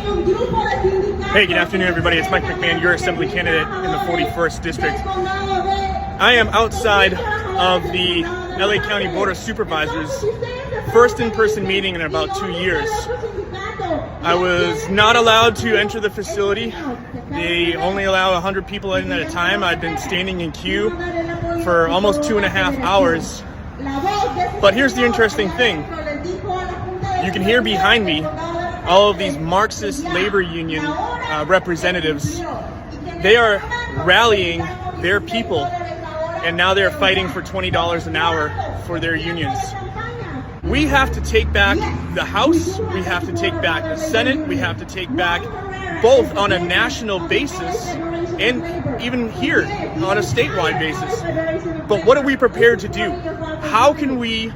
Hey, good afternoon, everybody. It's Mike McMahon, your Assembly candidate in the 41st District. I am outside of the LA County Board of Supervisors' first in-person meeting in about 2 years. I was not allowed to enter the facility. They only allow 100 people in at a time. I've been standing in queue for almost 2.5 hours. But here's the interesting thing. You can hear behind me all of these Marxist labor union representatives. They are rallying their people, and now they're fighting for $20 an hour for their unions. We have to take back the House, we have to take back the Senate, we have to take back both on a national basis and even here on a statewide basis. But what are we prepared to do? How can we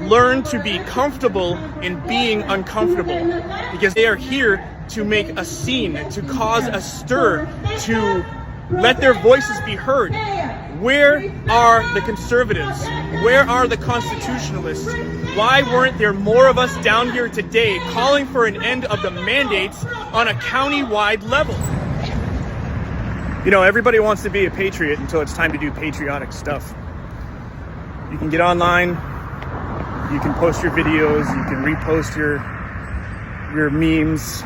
learn to be comfortable in being uncomfortable? Because they are here to make a scene, to cause a stir, to let their voices be heard. Where are the conservatives? Where are the constitutionalists? Why weren't there more of us down here today calling for an end of the mandates on a county-wide level? You know, everybody wants to be a patriot until it's time to do patriotic stuff. You can get online, you can post your videos, you can repost your memes,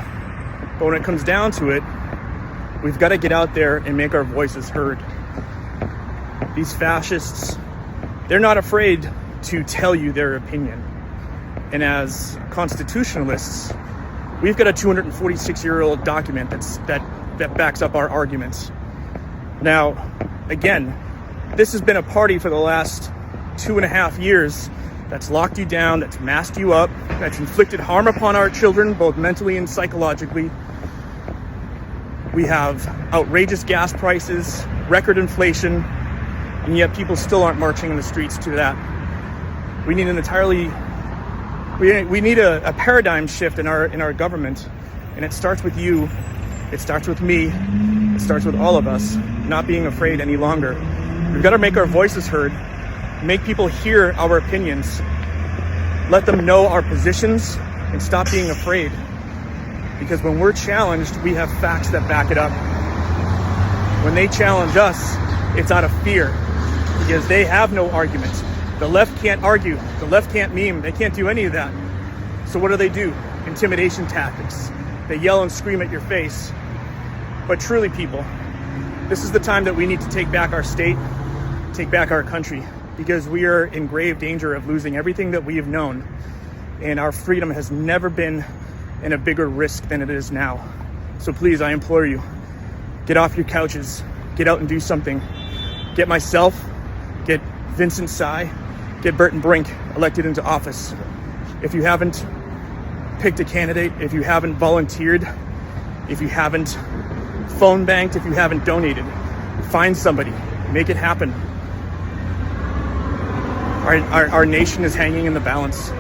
but when it comes down to it, we've got to get out there and make our voices heard. These fascists, they're not afraid to tell you their opinion. And as constitutionalists, we've got a 246-year-old document that backs up our arguments. Now, again, this has been a party for the last 2.5 years that's locked you down, that's masked you up, that's inflicted harm upon our children, both mentally and psychologically. We have outrageous gas prices, record inflation, and yet people still aren't marching in the streets to that. We need we need a paradigm shift in our government, and it starts with you, it starts with me, it starts with all of us not being afraid any longer. We've got to make our voices heard, make people hear our opinions, let them know our positions, and stop being afraid. Because when we're challenged, we have facts that back it up. When they challenge us, it's out of fear, because they have no argument. The left can't argue, the left can't meme, they can't do any of that. So what do? Intimidation tactics. They yell and scream at your face. But truly, people, this is the time that we need to take back our state, take back our country, because we are in grave danger of losing everything that we have known. And our freedom has never been in a bigger risk than it is now. So please, I implore you, get off your couches, get out and do something. Get myself, get Vincent Tsai, get Burton Brink elected into office. If you haven't picked a candidate, if you haven't volunteered, if you haven't phone banked, if you haven't donated, find somebody, make it happen. Our nation is hanging in the balance.